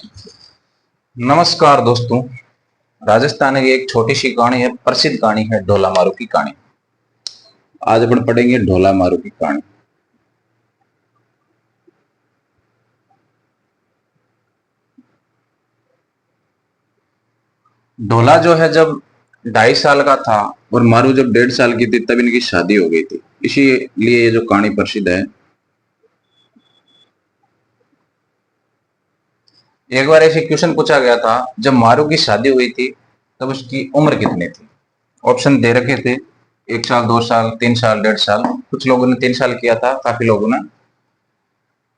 नमस्कार दोस्तों। राजस्थान की एक छोटी सी कहानी है, प्रसिद्ध कहानी है ढोला मारू की कहानी। आज अपन पढ़ेंगे ढोला मारू की कहानी। ढोला जो है जब 2.5 साल का था और मारू जब 1.5 साल की थी तब इनकी शादी हो गई थी। इसीलिए ये जो कहानी प्रसिद्ध है। एक बार ऐसे क्वेश्चन पूछा गया था, जब मारू की शादी हुई थी तब उसकी उम्र कितनी थी। ऑप्शन दे रखे थे, 1 साल, 2 साल, 3 साल, 1.5 साल। कुछ लोगों ने 3 साल किया था, काफी लोगों ने।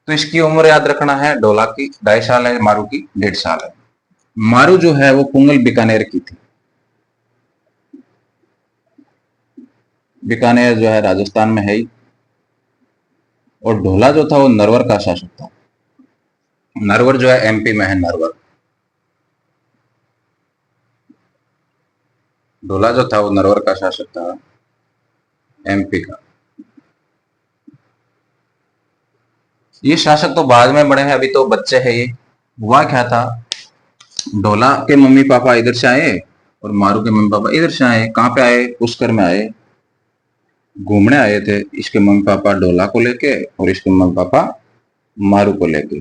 तो इसकी उम्र याद रखना है, ढोला की 2.5 साल है, मारू की 1.5 साल है। मारू जो है वो पुंगल बीकानेर की थी। बीकानेर जो है राजस्थान में है ही। और ढोला जो था वो नरवर का शासक था। नरवर जो है एमपी में है, नरवर। ढोला जो था वो नरवर का शासक था, एमपी का। ये शासक तो बाद में बने हैं, अभी तो बच्चे हैं ये। हुआ क्या था, ढोला के मम्मी पापा इधर से आए और मारू के मम्मी पापा इधर से आए। कहाँ पे आए? पुष्कर में आए, घूमने आए थे। इसके मम्मी पापा ढोला को लेके और इसके मम्मी पापा मारू को लेके,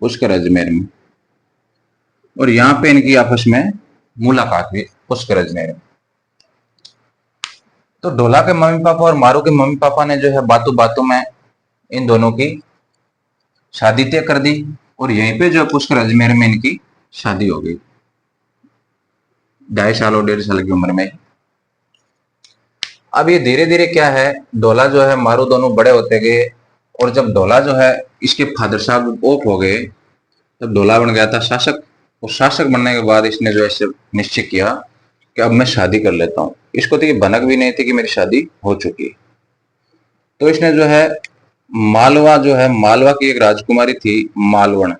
पुष्कर अजमेर में। और यहाँ पे इनकी आपस में मुलाकात हुई, पुष्कर अजमेर में। तो ढोला के मम्मी पापा और मारू के मम्मी पापा ने जो है बातों बातों में इन दोनों की शादी तय कर दी। और यहीं पे जो पुष्कर अजमेर में इनकी शादी हो गई, 2.5 साल और 1.5 साल की उम्र में। अब ये धीरे धीरे क्या है, ढोला जो है मारू दोनों बड़े होते गए। और जब ढोला जो है, इसके फादर साहब ऑफ हो गए, तब ढोला बन गया था शासक। और शासक बनने के बाद इसने जो है निश्चय किया कि अब मैं शादी कर लेता हूँ। इसको तो ये भनक भी नहीं थी कि मेरी शादी हो चुकी है। तो इसने जो है मालवा जो है, मालवा की एक राजकुमारी थी मालवण,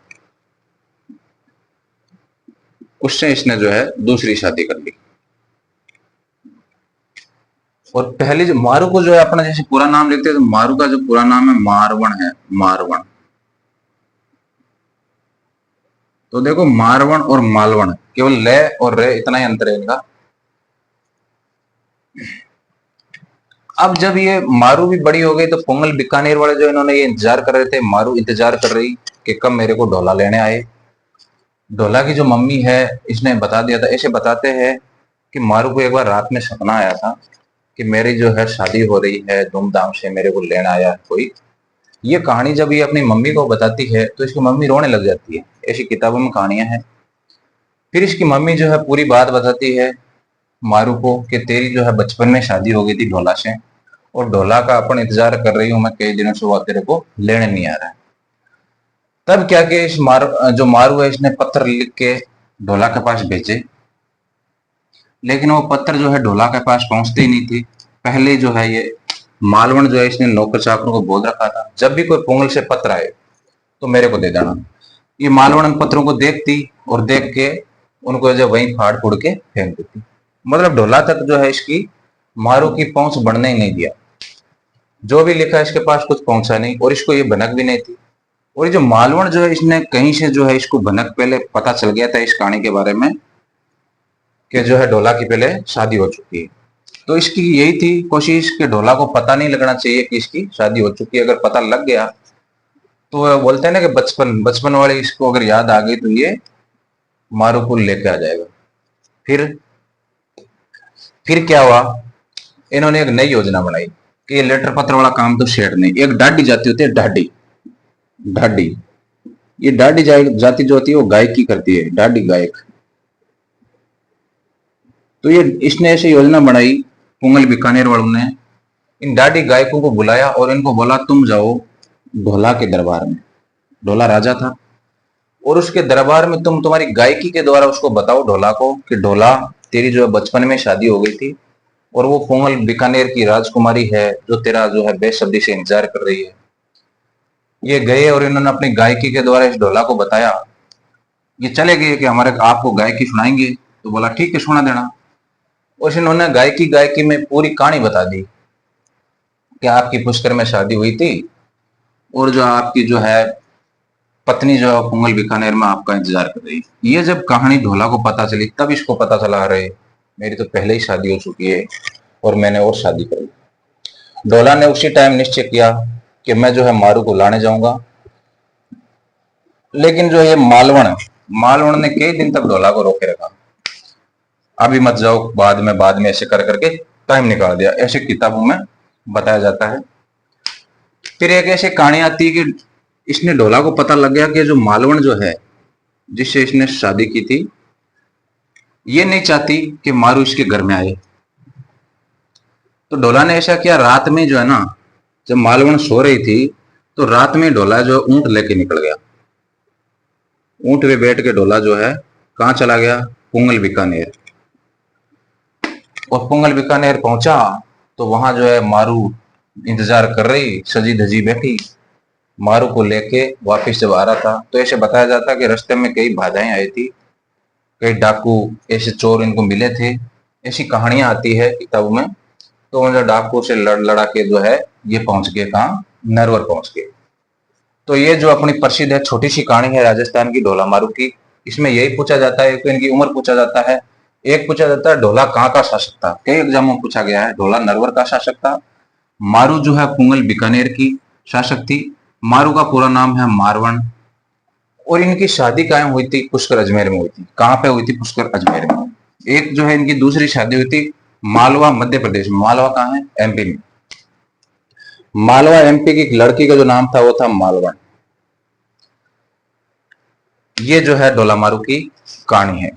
उससे इसने जो है दूसरी शादी कर ली। और पहले जो मारू को जो है अपना जैसे पूरा नाम लिखते हैं, तो मारू का जो पूरा नाम है मारवण है, मारवण। तो देखो, मारवण और मालवण, केवल ले और रे इतना ही अंतर है इनका। अब जब ये मारू भी बड़ी हो गई तो पोंगल बीकानेर वाले जो इन्होंने ये इंतजार कर रहे थे, मारू इंतजार कर रही कि कब मेरे को ढोला लेने आए। ढोला की जो मम्मी है, इसने बता दिया था। ऐसे बताते हैं कि मारू को एक बार रात में सपना आया था कि मेरी जो है शादी हो रही है, धूमधाम से मेरे को लेने आया है कोई। ये कहानी जब ये अपनी मम्मी को बताती है तो इसकी मम्मी रोने लग जाती है। ऐसी किताबों में कहानियां हैं। फिर इसकी मम्मी जो है पूरी बात बताती है मारू को कि तेरी जो है बचपन में शादी हो गई थी ढोला से, और ढोला का अपन इंतजार कर रही हूँ मैं कई दिनों से, वो तेरे को लेने नहीं आ रहा है। तब क्या कि जो मारू है, इसने पत्र लिख के ढोला के पास भेजे। लेकिन वो पत्र जो है ढोला के पास पहुंचते ही नहीं थे। पहले जो है ये मालवण जो है, इसने नौकर चाकरों को बोल रखा था जब भी कोई पोंगल से पत्र आए तो मेरे को दे देना। ये मालवण उन पत्रों को देखती और देख के उनको जो वहीं फाड़ फूड़ के फेंक देती। मतलब ढोला तक जो है इसकी मारू की पहुंच बढ़ने ही नहीं दिया। जो भी लिखा इसके पास कुछ पहुंचा नहीं, और इसको ये भनक भी नहीं थी। और ये जो मालवण जो है, इसने कहीं से जो है इसको भनक पहले पता चल गया था इस कहानी के बारे में कि जो है ढोला की पहले शादी हो चुकी है। तो इसकी यही थी कोशिश कि ढोला को पता नहीं लगना चाहिए कि इसकी शादी हो चुकी है। अगर पता लग गया तो बोलते हैं ना कि बचपन बचपन वाली इसको अगर याद आ गई तो ये मारू को लेके आ जाएगा। फिर फिर क्या हुआ, इन्होंने एक नई योजना बनाई कि ये लेटर पत्र वाला काम तो सेट नहीं। एक ढाडी जाति होती है, ढाडी ढाडी। ये ढाडी जाति जो होती है वो गायकी करती है, ढाडी गायक। तो ये इसने ऐसी योजना बनाई, पुंगल बीकानेर वालों ने इन ढाडी गायकों को बुलाया और इनको बोला तुम जाओ ढोला के दरबार में। ढोला राजा था, और उसके दरबार में तुम तुम्हारी गायकी के द्वारा उसको बताओ ढोला को कि ढोला, तेरी जो है बचपन में शादी हो गई थी और वो पुंगल बीकानेर की राजकुमारी है जो तेरा जो है बेसब्री से इंतजार कर रही है। ये गए और इन्होंने अपनी गायकी के द्वारा इस ढोला को बताया। ये चले गए कि हमारे आपको गायकी सुनाएंगे। तो बोला ठीक है, सुना देना। और इन्होंने गायकी गायकी में पूरी कहानी बता दी कि आपकी पुष्कर में शादी हुई थी, और जो आपकी जो है पत्नी जो है पुंगल बीकानेर में आपका इंतजार कर रही है। ये जब कहानी ढोला को पता चली तब इसको पता चला, अरे मेरी तो पहले ही शादी हो चुकी है और मैंने और शादी कर ली। ढोला ने उसी टाइम निश्चय किया कि मैं जो है मारू को लाने जाऊंगा। लेकिन जो ये मालवण मालवण ने कई दिन तक ढोला को रोके रखा, अभी मत जाओ, बाद में ऐसे कर करके टाइम निकाल दिया, ऐसे किताबों में बताया जाता है। फिर एक ऐसी कहानी आती है कि इसने ढोला को पता लग गया कि जो मालवण जो है जिससे इसने शादी की थी, ये नहीं चाहती कि मारू इसके घर में आए। तो ढोला ने ऐसा किया, रात में जो है ना, जब मालवण सो रही थी तो रात में ढोला जो ऊंट लेके निकल गया। ऊंट पे बैठ के ढोला जो है कहाँ चला गया, पुंगल बीकानेर। और पुंगल बीकानेर पहुंचा तो वहां जो है मारू इंतजार कर रही, सजी धजी बैठी। मारू को लेके वापिस जब आ रहा था तो ऐसे बताया जाता कि रास्ते में कई बाधाएं आई थी, कई डाकू ऐसे चोर इनको मिले थे, ऐसी कहानियां आती है किताबों में। तो जो डाकू से लड़ा के जो है ये पहुंच गए कहाँ, नरवर पहुंच गए। तो ये जो अपनी प्रसिद्ध है छोटी सी कहानी है राजस्थान की ढोला मारू की। इसमें यही पूछा जाता है कि इनकी उम्र पूछा जाता है, एक पूछा जाता है ढोला कहाँ का शासक था। कई एग्जामों में पूछा गया है, ढोला नरवर का शासक था, मारू जो है पुंगल बीकानेर की शासक थी, मारू का पूरा नाम है मारवण। और इनकी शादी कहाँ हुई थी, पुष्कर अजमेर में हुई थी। कहाँ पे हुई थी, पुष्कर अजमेर में। एक जो है इनकी दूसरी शादी हुई थी मालवा मध्य प्रदेश में। मालवा कहाँ है, एमपी में। मालवा एमपी की एक लड़की का जो नाम था वो था मालवण। ये जो है ढोला मारू की कहानी है।